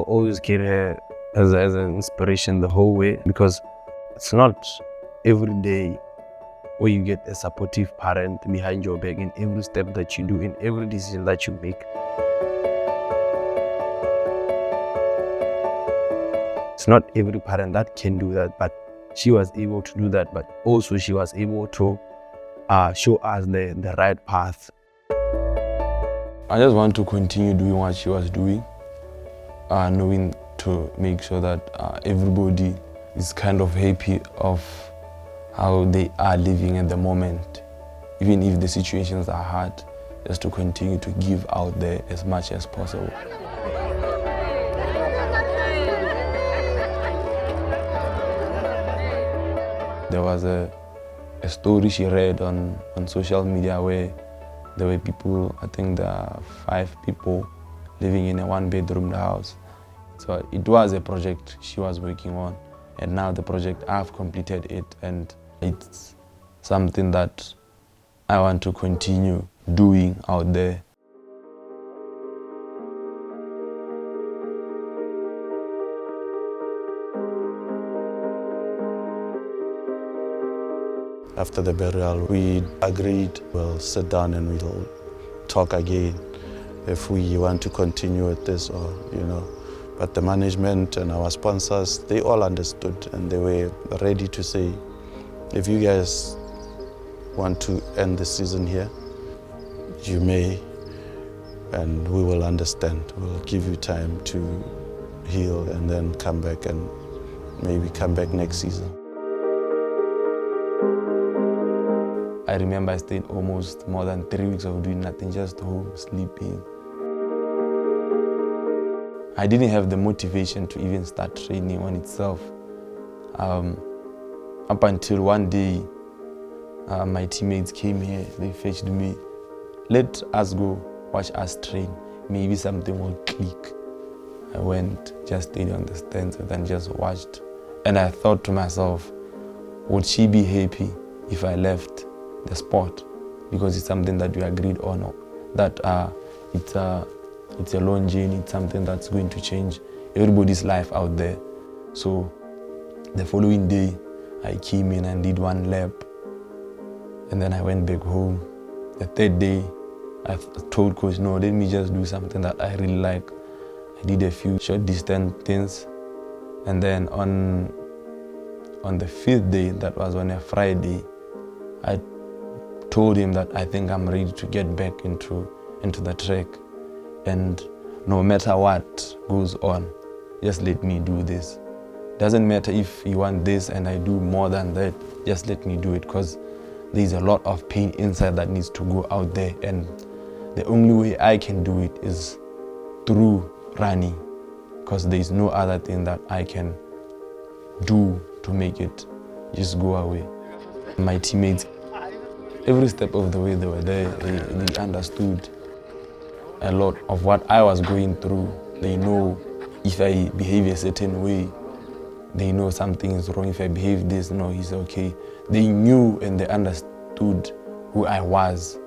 always get her as an inspiration the whole way, because it's not every day where you get a supportive parent behind your back in every step that you do, in every decision that you make. It's not every parent that can do that, but she was able to do that, but also she was able to show us the right path. I just want to continue doing what she was doing, knowing to make sure that everybody is kind of happy of how they are living at the moment. Even if the situations are hard, just to continue to give out there as much as possible. There was a story she read on social media where there were people, I think there are 5 people living in a 1-bedroom house. So it was a project she was working on, and now the project, I've completed it, and it's something that I want to continue doing out there. After the burial, we agreed we'll sit down and we'll talk again if we want to continue with this, or But the management and our sponsors, they all understood, and they were ready to say, if you guys want to end the season here, you may, and we will understand. We'll give you time to heal and then come back, and maybe come back next season. I remember I stayed almost more than 3 weeks of doing nothing, just home, sleeping. I didn't have the motivation to even start training on itself. Up until one day, my teammates came here, they fetched me. Let us go, watch us train. Maybe something will click. I went, just stayed on the stands and then just watched. And I thought to myself, would she be happy if I left the sport? Because it's something that we agreed on, that it's a long journey, it's something that's going to change everybody's life out there. So the following day, I came in and did 1 lap, and then I went back home. The 3rd day, I told coach, no, let me just do something that I really like. I did a few short distance things, and then on the 5th day, that was on a Friday, I told him that I think I'm ready to get back into the track. And no matter what goes on, just let me do this. Doesn't matter if you want this and I do more than that, just let me do it, because there's a lot of pain inside that needs to go out there, and the only way I can do it is through running, because there's no other thing that I can do to make it just go away. My teammates, every step of the way they were there, they understood a lot of what I was going through. They know if I behave a certain way, they know something is wrong. If I behave this, no, it's okay. They knew and they understood who I was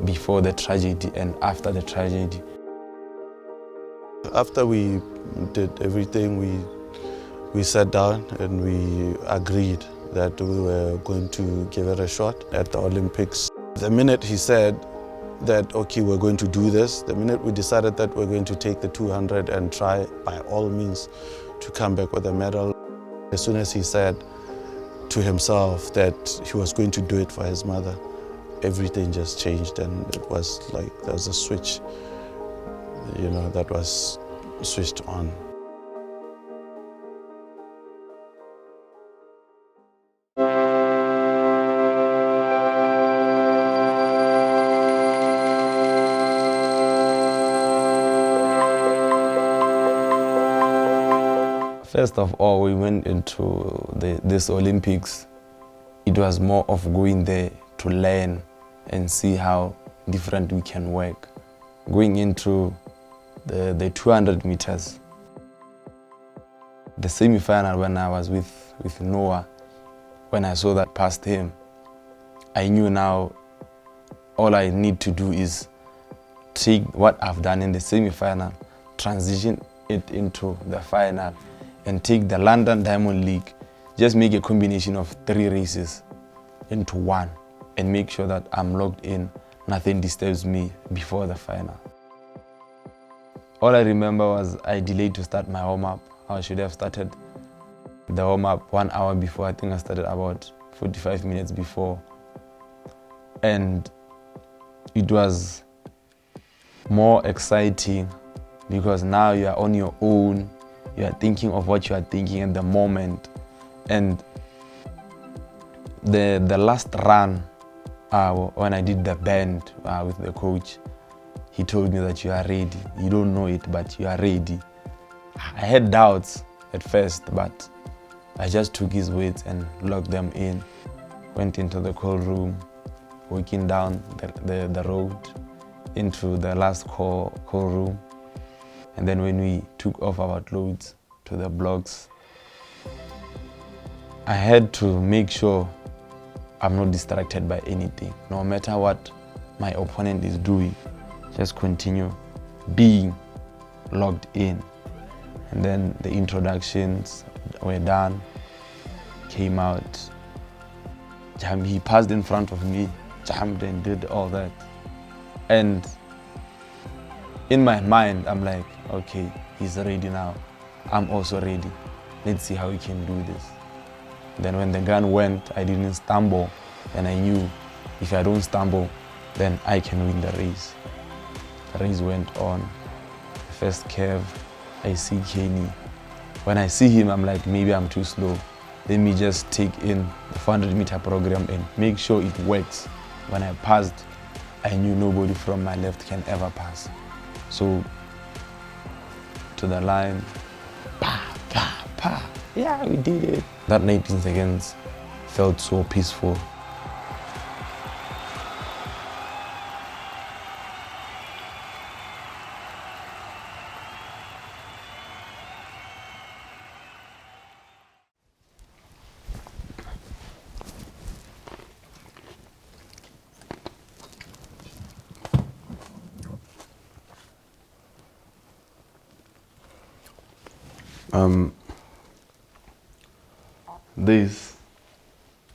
before the tragedy and after the tragedy. After we did everything, we sat down and we agreed that we were going to give it a shot at the Olympics. The minute he said that, okay, we're going to do this, the minute we decided that we're going to take the 200 and try by all means to come back with a medal, as soon as he said to himself that he was going to do it for his mother, everything just changed, and it was like there was a switch, that was switched on. First of all, we went into this Olympics. It was more of going there to learn and see how different we can work. Going into the 200 meters, the semi-final, when I was with Noah, when I saw that past him, I knew now all I need to do is take what I've done in the semi-final, transition it into the final and take the London Diamond League, just make a combination of 3 races into one and make sure that I'm locked in, nothing disturbs me before the final. All I remember was I delayed to start my warm-up. I should have started the warm-up 1 hour before. I think I started about 45 minutes before. And it was more exciting because now you are on your own. You are thinking of what you are thinking at the moment. And the last run, when I did the bend with the coach, he told me that you are ready. You don't know it, but you are ready. I had doubts at first, but I just took his words and locked them in. Went into the call room, walking down the road into the last call room. And then when we took off our clothes to the blocks, I had to make sure I'm not distracted by anything. No matter what my opponent is doing, just continue being logged in. And then the introductions were done, came out. He passed in front of me, jumped and did all that. And in my mind, I'm like, okay, he's ready now. I'm also ready. Let's see how we can do this. Then when the gun went, I didn't stumble. And I knew if I don't stumble, then I can win the race. The race went on. The first curve, I see Kenny. When I see him, I'm like, maybe I'm too slow. Let me just take in the 400-meter program and make sure it works. When I passed, I knew nobody from my left can ever pass. So, to the line, pa, pa, pa. Yeah, we did it. That 19 seconds felt so peaceful. This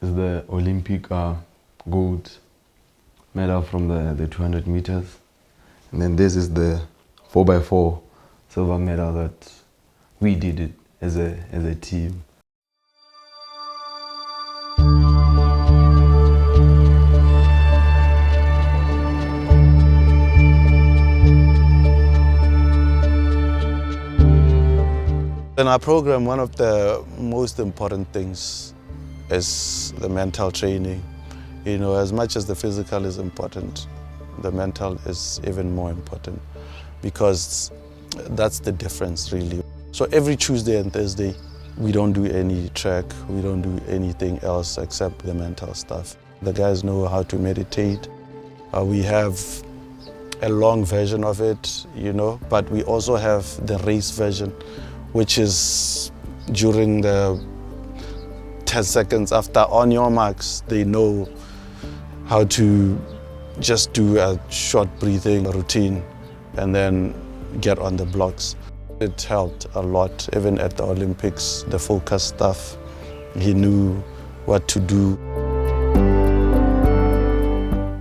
is the Olympic gold medal from the 200 meters. And then this is the 4x4 silver medal that we did it as a team. In our program, one of the most important things is the mental training. You know, as much as the physical is important, the mental is even more important because that's the difference, really. So every Tuesday and Thursday, we don't do any track, we don't do anything else except the mental stuff. The guys know how to meditate. We have a long version of it, you know, but we also have the race version, which is during the 10 seconds after on your marks, they know how to just do a short breathing routine and then get on the blocks. It helped a lot, even at the Olympics, the focus stuff. He knew what to do.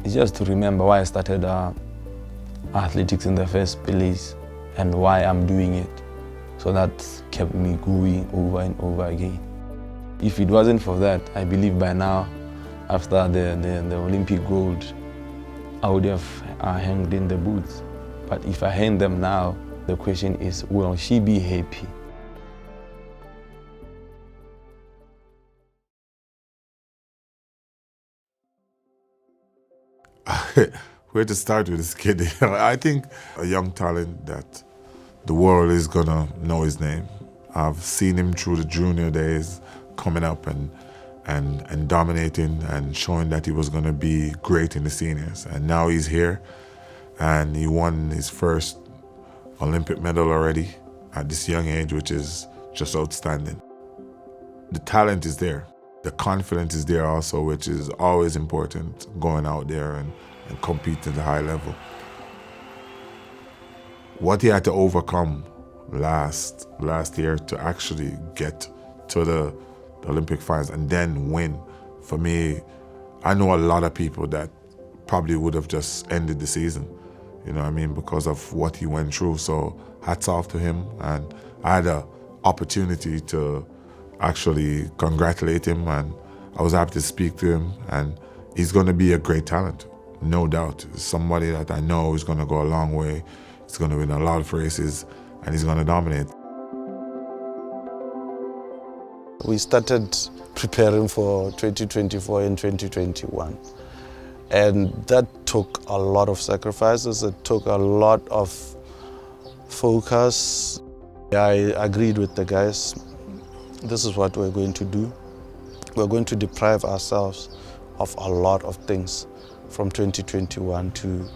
It's just to remember why I started athletics in the first place and why I'm doing it. So that kept me going over and over again. If it wasn't for that, I believe by now, after the Olympic gold, I would have hanged in the boots. But if I hang them now, the question is, will she be happy? Where to start with this kid? I think a young talent that the world is gonna know his name. I've seen him through the junior days, coming up and dominating and showing that he was gonna be great in the seniors. And now he's here, and he won his first Olympic medal already at this young age, which is just outstanding. The talent is there. The confidence is there also, which is always important, going out there and competing at a high level. What he had to overcome last year to actually get to the Olympic finals and then win. For me, I know a lot of people that probably would have just ended the season, you know what I mean, because of what he went through. So hats off to him, and I had an opportunity to actually congratulate him, and I was happy to speak to him, and he's going to be a great talent, no doubt. Somebody that I know is going to go a long way. He's going to win a lot of races, and he's going to dominate. We started preparing for 2024 and 2021. And that took a lot of sacrifices. It took a lot of focus. I agreed with the guys. This is what we're going to do. We're going to deprive ourselves of a lot of things from 2021 to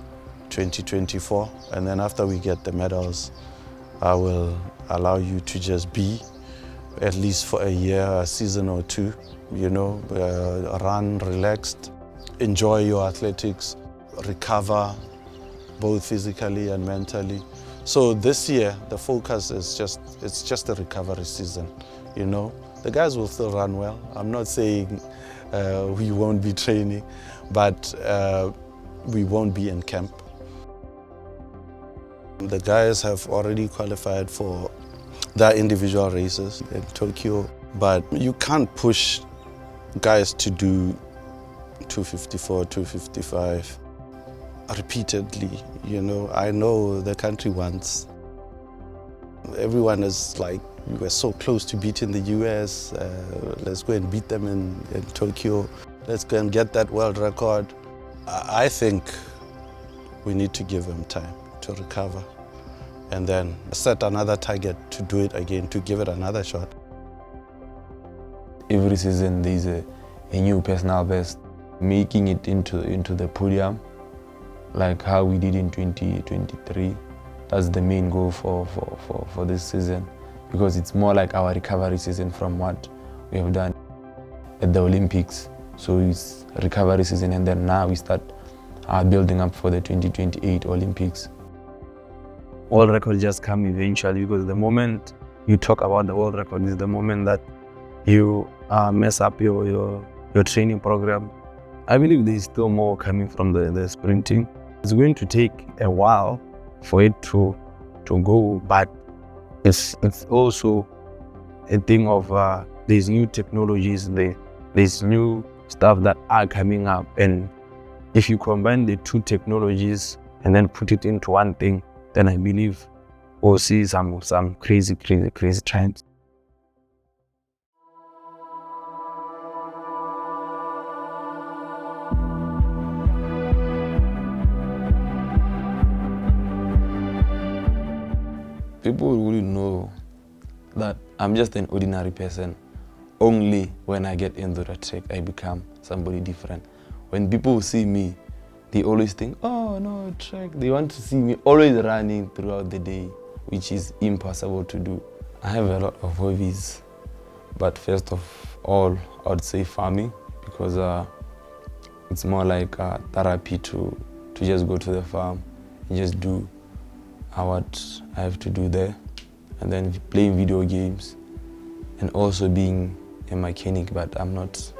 2024. And then after we get the medals, I will allow you to just be, at least for a year, a season or two, you know, run relaxed, enjoy your athletics, recover both physically and mentally. So this year, the focus is it's just a recovery season, you know. The guys will still run well. I'm not saying we won't be training, but we won't be in camp. The guys have already qualified for their individual races in Tokyo, but you can't push guys to do 254, 255 repeatedly, you know. I know the country wants, everyone is like, we were so close to beating the US, let's go and beat them in Tokyo, let's go and get that world record. I think we need to give them time to recover and then set another target to do it again, to give it another shot. Every season there's a new personal best, making it into the podium, like how we did in 2023. That's the main goal for this season, because it's more like our recovery season from what we have done at the Olympics. So it's recovery season, and then now we start building up for the 2028 Olympics. World record just come eventually, because the moment you talk about the world record is the moment that you mess up your training program. I believe there's still more coming from the sprinting. It's going to take a while for it to go, but it's also a thing of there's new technologies, there's new stuff that are coming up, and if you combine the two technologies and then put it into one thing, then I believe we'll see some crazy trends. People wouldn't know that I'm just an ordinary person. Only when I get into the track, I become somebody different. When people see me, they always think, oh no, track. They want to see me always running throughout the day, which is impossible to do. I have a lot of hobbies, but first of all, I would say farming, because it's more like therapy to just go to the farm and just do what I have to do there, and then playing video games, and also being a mechanic, but I'm not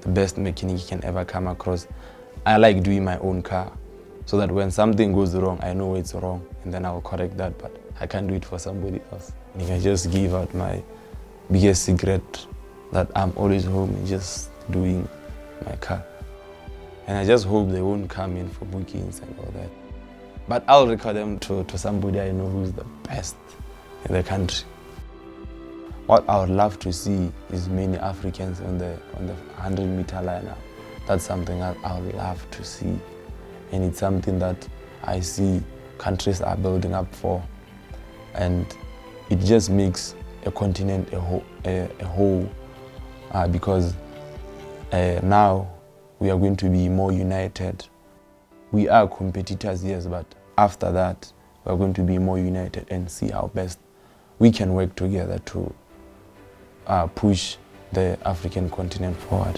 the best mechanic you can ever come across. I like doing my own car, so that when something goes wrong, I know it's wrong, and then I'll correct that, but I can't do it for somebody else. And if I just give out my biggest secret, that I'm always home and just doing my car. And I just hope they won't come in for bookings and all that. But I'll record them to somebody I know who's the best in the country. What I would love to see is many Africans on the 100-meter lineup. That's something I would love to see. And it's something that I see countries are building up for. And it just makes a continent a whole because now we are going to be more united. We are competitors, yes, but after that, we're going to be more united and see how best we can work together to push the African continent forward.